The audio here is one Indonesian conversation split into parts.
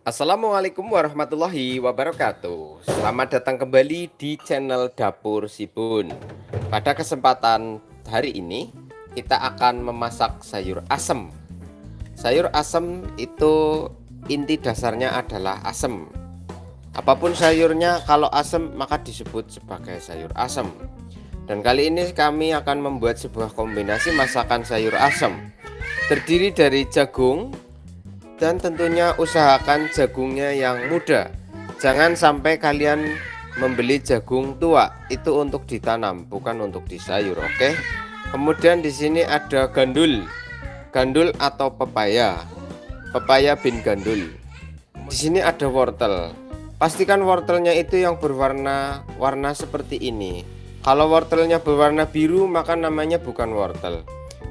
Assalamualaikum warahmatullahi wabarakatuh. Selamat datang kembali di channel Dapur Sibun. Pada kesempatan hari ini, kita akan memasak sayur asem. Sayur asem itu inti dasarnya adalah asem. Apapun sayurnya, kalau asem maka disebut sebagai sayur asem. Dan kali ini kami akan membuat sebuah kombinasi masakan sayur asem. Terdiri dari jagung, dan tentunya usahakan jagungnya yang muda. Jangan sampai kalian membeli jagung tua, itu untuk ditanam, bukan untuk disayur, oke? Kemudian di sini ada gandul. Gandul atau pepaya. Pepaya bin gandul. Di sini ada wortel. Pastikan wortelnya itu yang berwarna seperti ini. Kalau wortelnya berwarna biru maka namanya bukan wortel.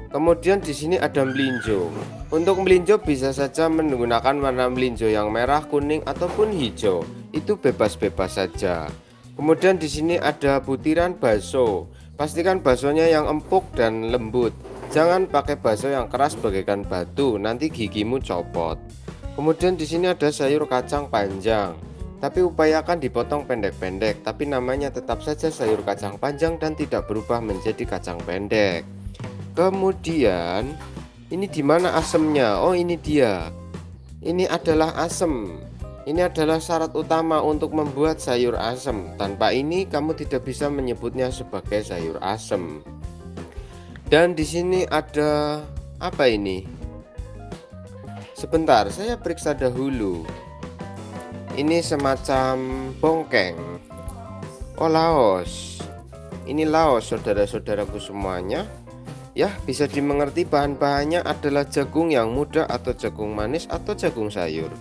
Kemudian di sini ada melinjo. Untuk melinjo bisa saja menggunakan warna melinjo yang merah, kuning ataupun hijau. Itu bebas-bebas saja. Kemudian di sini ada butiran bakso. Pastikan baksonya yang empuk dan lembut. Jangan pakai bakso yang keras bagaikan batu, nanti gigimu copot. Kemudian di sini ada sayur kacang panjang. Tapi upayakan dipotong pendek-pendek, tapi namanya tetap saja sayur kacang panjang dan tidak berubah menjadi kacang pendek. Kemudian ini di mana asemnya? Oh, ini dia. Ini adalah asem. Ini adalah syarat utama untuk membuat sayur asem. Tanpa ini kamu tidak bisa menyebutnya sebagai sayur asem. Dan di sini ada apa ini? Sebentar, saya periksa dahulu. Ini semacam bongkeng. Oh, laos. Ini laos, saudara-saudaraku semuanya. Ya, bisa dimengerti bahan-bahannya adalah jagung yang muda atau jagung manis atau jagung sayur.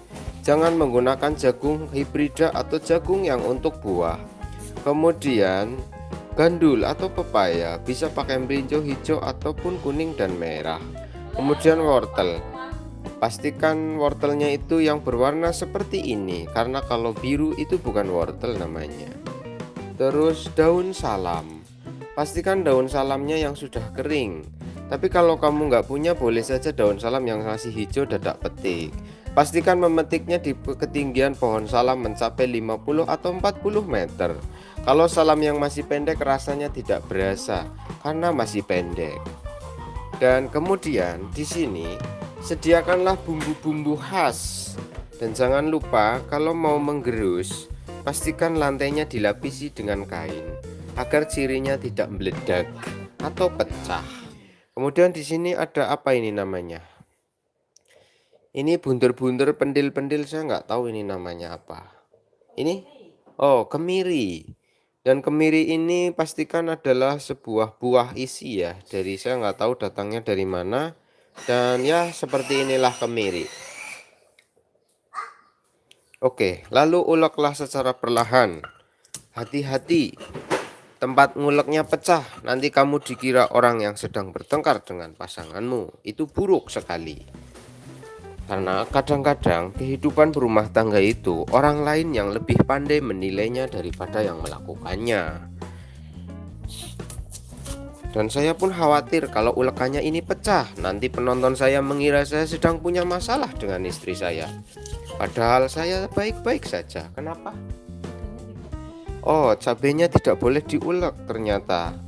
Jangan menggunakan jagung hibrida atau jagung yang untuk buah. Kemudian gandul atau pepaya, bisa pakai melinjo hijau ataupun kuning dan merah. Kemudian wortel. Pastikan wortelnya itu yang berwarna seperti ini, karena kalau biru itu bukan wortel namanya. Terus daun salam. Pastikan daun salamnya yang sudah kering. Tapi kalau kamu nggak punya, boleh saja daun salam yang masih hijau dadak petik. Pastikan memetiknya di ketinggian pohon salam mencapai 50 atau 40 meter. Kalau salam yang masih pendek rasanya tidak berasa karena masih pendek. Dan kemudian di sini sediakanlah bumbu-bumbu khas. Dan jangan lupa kalau mau menggerus, pastikan lantainya dilapisi dengan kain agar cirinya tidak meledak atau pecah. Kemudian di sini ada apa ini namanya? Ini buntir-buntir pendil-pendil, saya nggak tahu ini namanya apa. Ini? Oh, kemiri. Dan kemiri ini pastikan adalah sebuah buah isi ya. Dari saya nggak tahu datangnya dari mana. Dan ya seperti inilah kemiri. Oke, lalu uleklah secara perlahan. Hati-hati. Tempat nguleknya pecah, nanti kamu dikira orang yang sedang bertengkar dengan pasanganmu. Itu buruk sekali. Karena kadang-kadang kehidupan berumah tangga itu orang lain yang lebih pandai menilainya daripada yang melakukannya. Dan saya pun khawatir kalau ulekannya ini pecah, nanti penonton saya mengira saya sedang punya masalah dengan istri saya. Padahal saya baik-baik saja. Kenapa? Oh, cabenya tidak boleh diulek ternyata.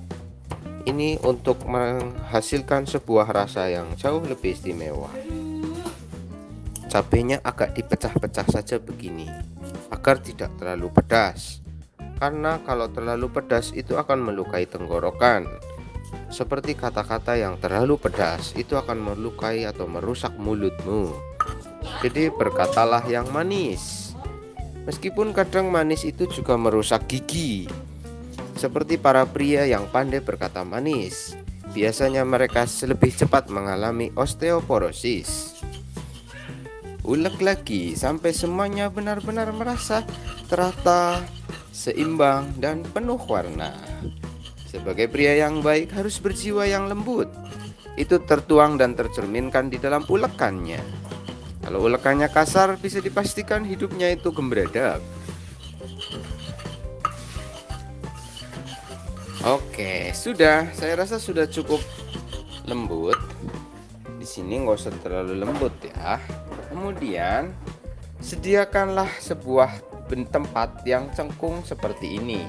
Ini untuk menghasilkan sebuah rasa yang jauh lebih istimewa. Cabenya agak dipecah-pecah saja begini, agar tidak terlalu pedas. Karena kalau terlalu pedas itu akan melukai tenggorokan. Seperti kata-kata yang terlalu pedas itu akan melukai atau merusak mulutmu. Jadi berkatalah yang manis. Meskipun kadang manis itu juga merusak gigi. Seperti para pria yang pandai berkata manis, biasanya mereka lebih cepat mengalami osteoporosis. Ulek lagi sampai semuanya benar-benar merasa terata, seimbang, dan penuh warna. Sebagai pria yang baik harus berjiwa yang lembut. Itu tertuang dan tercerminkan di dalam ulekannya. Kalau ulekannya kasar, bisa dipastikan hidupnya itu gembredak. Oke, sudah. Saya rasa sudah cukup lembut. Di sini nggak usah terlalu lembut ya. Kemudian Sediakanlah sebuah tempat yang cengkung seperti ini.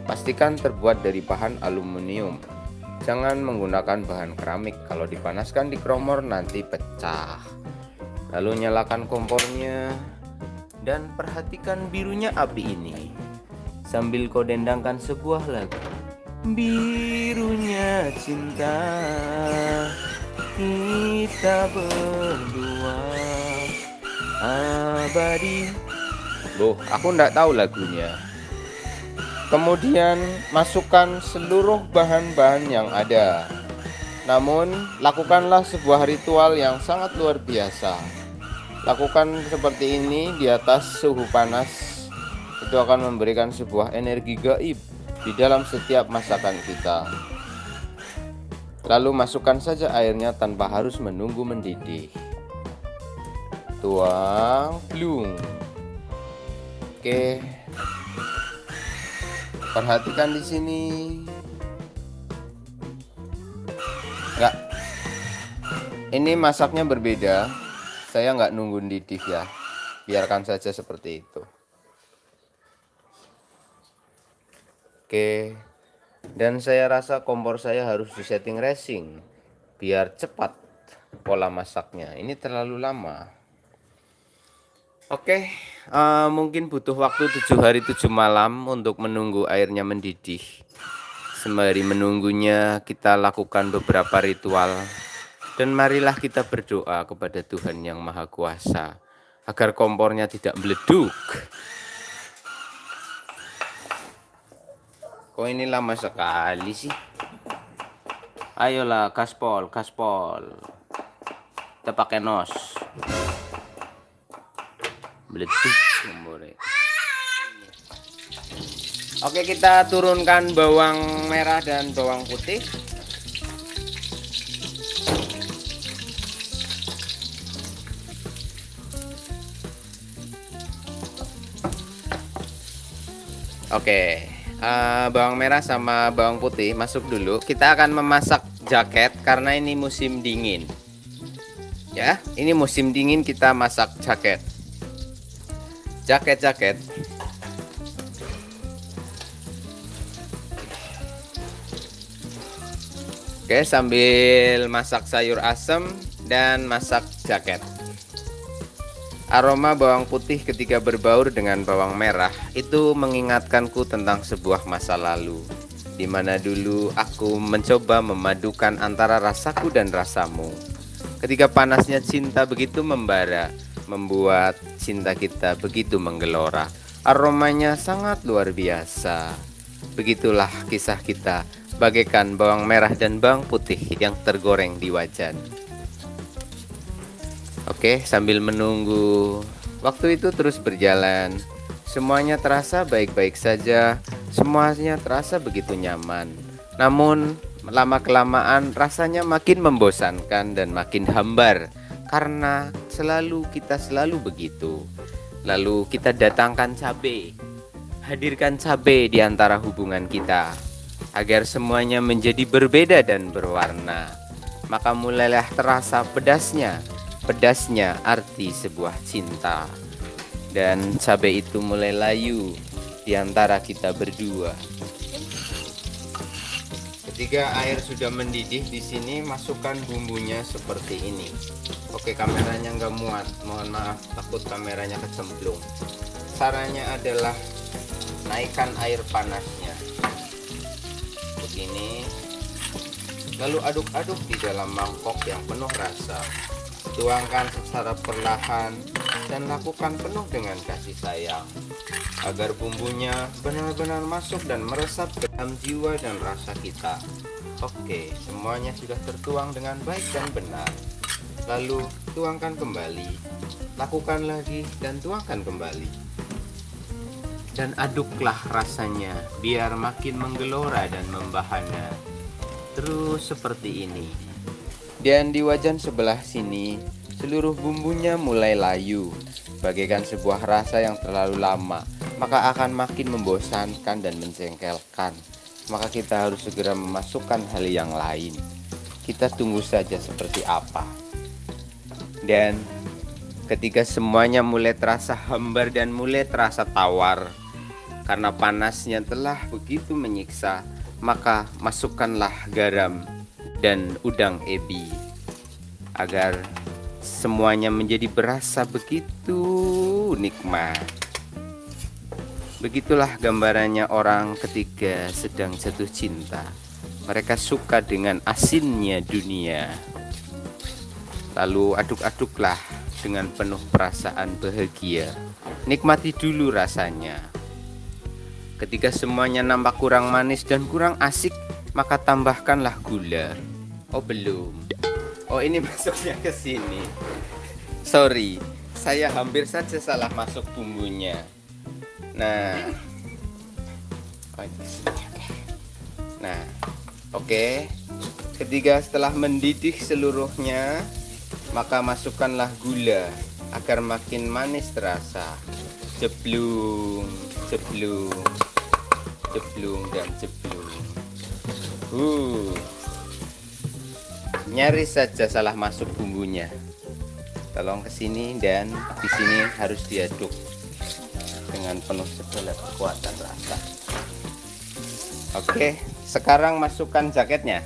Pastikan terbuat dari bahan aluminium. Jangan menggunakan bahan keramik, kalau dipanaskan di kromor nanti pecah. Lalu nyalakan kompornya dan perhatikan birunya api ini. Sambil kau dendangkan sebuah lagu. Birunya cinta kita berdua abadi. Loh, aku ndak tahu lagunya. Kemudian masukkan seluruh bahan-bahan yang ada. Namun, lakukanlah sebuah ritual yang sangat luar biasa. Lakukan seperti ini di atas suhu panas. Itu akan memberikan sebuah energi gaib di dalam setiap masakan kita. Lalu masukkan saja airnya tanpa harus menunggu mendidih. Tuang, blung. Oke. Perhatikan di sini. Enggak. Ini masaknya berbeda. Saya nggak nunggu mendidih ya. Biarkan saja seperti itu. Oke. Dan saya rasa kompor saya harus disetting racing biar cepat pola masaknya. Ini terlalu lama. Oke, mungkin butuh waktu 7 hari 7 malam untuk menunggu airnya mendidih. Sembari menunggunya kita lakukan beberapa ritual. Dan marilah kita berdoa kepada Tuhan Yang Maha Kuasa agar kompornya tidak meleduk. Kok ini lama sekali sih? Ayolah, gaspol. Kita pakai nos. Meleduk kompornya. Oke, kita turunkan bawang merah dan bawang putih. Oke. Bawang merah sama bawang putih masuk dulu. Kita akan memasak jaket karena ini musim dingin. Ya, ini musim dingin kita masak jaket. Jaket. Oke, sambil masak sayur asem dan masak jaket. Aroma bawang putih ketika berbaur dengan bawang merah itu mengingatkanku tentang sebuah masa lalu, di mana dulu aku mencoba memadukan antara rasaku dan rasamu. Ketika panasnya cinta begitu membara, membuat cinta kita begitu menggelora. Aromanya sangat luar biasa. Begitulah kisah kita, bagaikan bawang merah dan bawang putih yang tergoreng di wajan. Oke, sambil menunggu waktu itu terus berjalan. Semuanya terasa baik-baik saja. Semuanya terasa begitu nyaman. Namun lama-kelamaan rasanya makin membosankan dan makin hambar. Karena kita selalu begitu. Lalu kita datangkan cabai. Hadirkan cabai di antara hubungan kita. Agar semuanya menjadi berbeda dan berwarna. Maka mulailah terasa pedasnya arti sebuah cinta. Dan cabai itu mulai layu di antara kita berdua. Ketika air sudah mendidih di sini, masukkan bumbunya seperti ini. Oke, kameranya nggak muat, mohon maaf, takut kameranya kecemplung. Caranya adalah naikkan air panasnya begini, lalu aduk-aduk di dalam mangkok yang penuh rasa. Tuangkan secara perlahan dan lakukan penuh dengan kasih sayang agar bumbunya benar-benar masuk dan meresap ke dalam jiwa dan rasa kita. Oke, semuanya sudah tertuang dengan baik dan benar. Lalu tuangkan kembali, lakukan lagi dan tuangkan kembali. Dan aduklah rasanya biar makin menggelora dan membahana. Terus seperti ini. Dan di wajan sebelah sini, seluruh bumbunya mulai layu, bagaikan sebuah rasa yang terlalu lama, maka akan makin membosankan dan menjengkelkan. Maka kita harus segera memasukkan hal yang lain. Kita tunggu saja seperti apa. Dan Ketika semuanya mulai terasa hambar dan mulai terasa tawar karena panasnya telah begitu menyiksa, maka masukkanlah garam dan udang ebi agar semuanya menjadi berasa begitu nikmat. Begitulah gambarannya orang ketika sedang jatuh cinta. Mereka suka dengan asinnya dunia. Lalu aduk-aduklah dengan penuh perasaan bahagia. Nikmati dulu rasanya. Ketika semuanya nampak kurang manis dan kurang asik, maka tambahkanlah gula. Oh belum. Oh ini masuknya ke sini. Sorry, saya hampir saja salah masuk bumbunya. Nah, oke. Ketika setelah mendidih seluruhnya, maka masukkanlah gula agar makin manis terasa. Ceplung, ceplung, ceplung dan ceplung. Nyaris saja salah masuk bumbunya. Tolong ke sini dan di sini harus diaduk dengan penuh segala kekuatan rasa. Oke, sekarang masukkan jaketnya.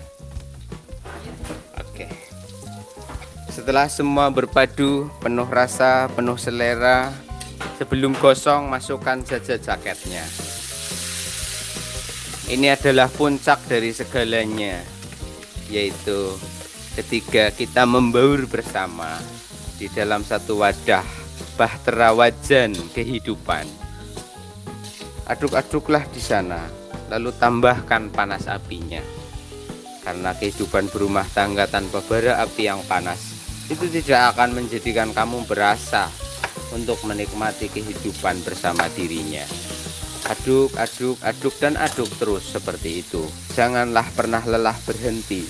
Oke. Setelah semua berpadu, penuh rasa, penuh selera, sebelum gosong masukkan saja jaketnya. Ini adalah puncak dari segalanya, yaitu ketika kita membaur bersama di dalam satu wadah bahtera wajan kehidupan. Aduk-aduklah di sana, lalu tambahkan panas apinya. Karena kehidupan berumah tangga tanpa bara api yang panas itu tidak akan menjadikan kamu berasa untuk menikmati kehidupan bersama dirinya. Aduk, aduk, aduk dan aduk terus seperti itu. Janganlah pernah lelah berhenti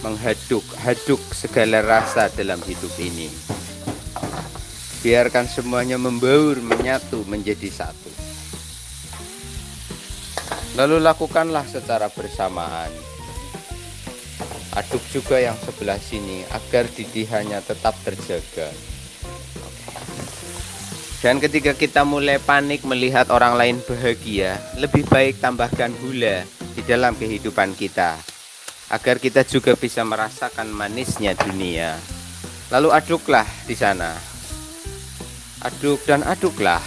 menghaduk-haduk segala rasa dalam hidup ini. Biarkan semuanya membaur, menyatu, menjadi satu. Lalu lakukanlah secara bersamaan. Aduk juga yang sebelah sini agar didihannya tetap terjaga. Dan ketika kita mulai panik melihat orang lain bahagia, lebih baik tambahkan gula di dalam kehidupan kita, agar kita juga bisa merasakan manisnya dunia. Lalu aduklah di sana. Aduk dan aduklah.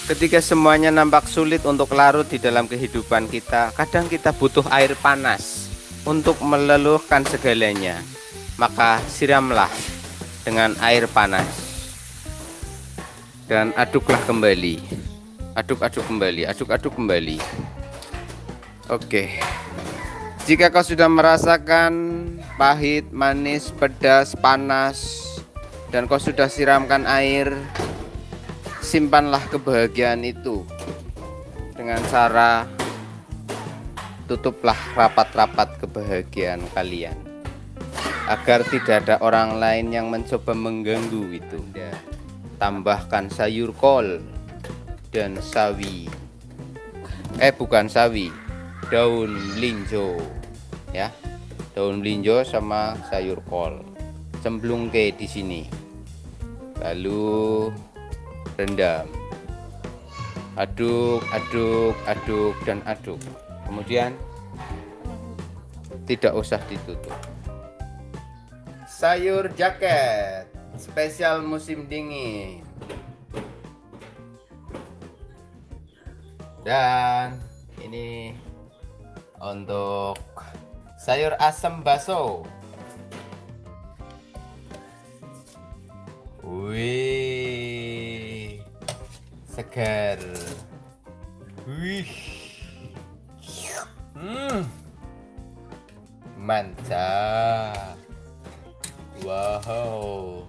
Ketika semuanya nampak sulit untuk larut di dalam kehidupan kita, kadang kita butuh air panas untuk meluluhkan segalanya. Maka siramlah dengan air panas dan aduklah kembali. Aduk-aduk kembali, aduk-aduk kembali. Oke. Jika kau sudah merasakan pahit, manis, pedas, panas, dan kau sudah siramkan air, simpanlah kebahagiaan itu dengan cara tutuplah rapat-rapat kebahagiaan kalian, agar tidak ada orang lain yang mencoba mengganggu itu. Tambahkan sayur kol dan sawi. Bukan sawi, daun melinjo ya. Daun melinjo sama sayur kol. Cemplungke di sini. Lalu rendam. Aduk, aduk, aduk dan aduk. Kemudian tidak usah ditutup. Sayur jaket spesial musim dingin. Dan ini untuk sayur asem baso. Wih, segar. Wih, mantap. Wow.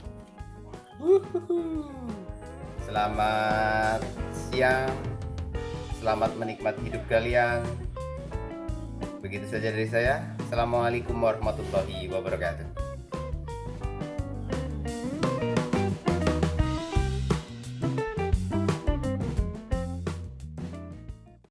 Selamat siang. Selamat menikmati hidup kalian. Begitu saja dari saya. Assalamualaikum warahmatullahi wabarakatuh.